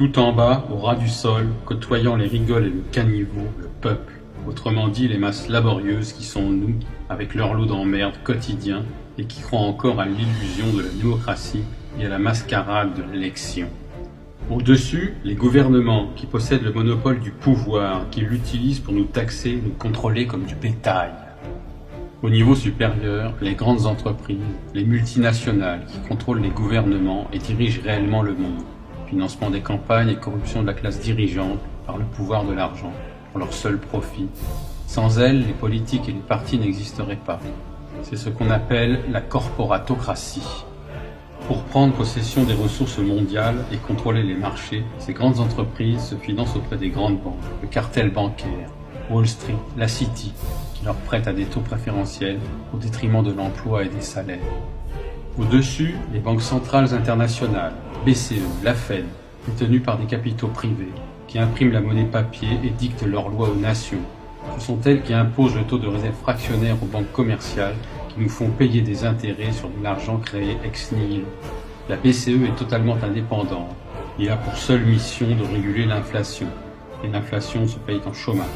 Tout en bas, au ras du sol, côtoyant les rigoles et le caniveau, le peuple, autrement dit les masses laborieuses qui sont nous, avec leur lot d'emmerdes quotidiens et qui croient encore à l'illusion de la démocratie et à la mascarade de l'élection. Au-dessus, les gouvernements qui possèdent le monopole du pouvoir, qui l'utilisent pour nous taxer, nous contrôler comme du bétail. Au niveau supérieur, les grandes entreprises, les multinationales qui contrôlent les gouvernements et dirigent réellement le monde. Financement des campagnes et corruption de la classe dirigeante par le pouvoir de l'argent, pour leur seul profit. Sans elles, les politiques et les partis n'existeraient pas. C'est ce qu'on appelle la corporatocratie. Pour prendre possession des ressources mondiales et contrôler les marchés, ces grandes entreprises se financent auprès des grandes banques, le cartel bancaire, Wall Street, la City, qui leur prêtent à des taux préférentiels au détriment de l'emploi et des salaires. Au-dessus, les banques centrales internationales, BCE, la Fed, détenues par des capitaux privés, qui impriment la monnaie papier et dictent leurs lois aux nations. Ce sont elles qui imposent le taux de réserve fractionnaire aux banques commerciales qui nous font payer des intérêts sur de l'argent créé ex nihilo. La BCE est totalement indépendante et a pour seule mission de réguler l'inflation. Et l'inflation se paye en chômage.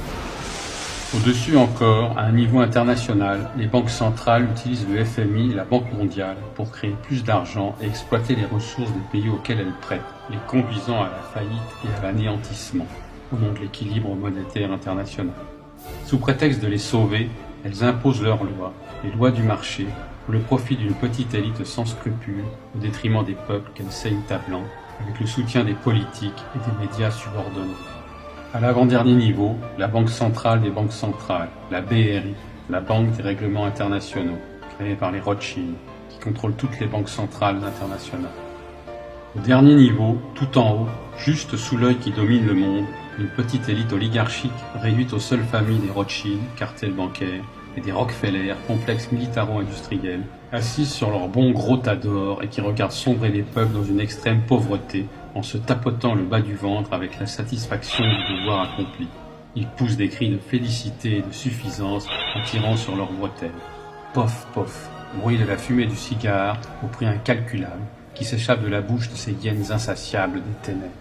Au-dessus encore, à un niveau international, les banques centrales utilisent le FMI et la Banque mondiale pour créer plus d'argent et exploiter les ressources des pays auxquels elles prêtent, les conduisant à la faillite et à l'anéantissement, au nom de l'équilibre monétaire international. Sous prétexte de les sauver, elles imposent leurs lois, les lois du marché, pour le profit d'une petite élite sans scrupules, au détriment des peuples qu'elles saignent à blanc, avec le soutien des politiques et des médias subordonnés. À l'avant-dernier niveau, la Banque centrale des banques centrales, la BRI, la Banque des règlements internationaux, créée par les Rothschild, qui contrôle toutes les banques centrales internationales. Au dernier niveau, tout en haut, juste sous l'œil qui domine le monde, une petite élite oligarchique réduite aux seules familles des Rothschild, cartel bancaire, et des Rockefeller, complexe militaro-industriel, assises sur leur bon gros tas d'or et qui regardent sombrer les peuples dans une extrême pauvreté en se tapotant le bas du ventre avec la satisfaction du devoir accompli. Ils poussent des cris de félicité et de suffisance en tirant sur leurs bretelles. Pof, pof, bruit de la fumée du cigare au prix incalculable qui s'échappe de la bouche de ces hyènes insatiables des ténèbres.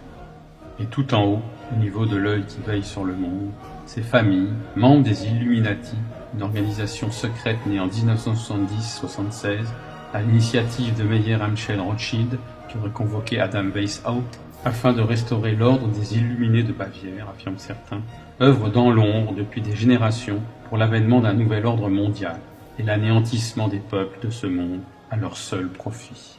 Et tout en haut, au niveau de l'œil qui veille sur le monde, ces familles, membres des Illuminati, une organisation secrète née en 1970-76, à l'initiative de Meyer Amschel Rothschild, qui aurait convoqué Adam Weishaupt, afin de restaurer l'ordre des Illuminés de Bavière, affirment certains, œuvrent dans l'ombre depuis des générations pour l'avènement d'un nouvel ordre mondial et l'anéantissement des peuples de ce monde à leur seul profit.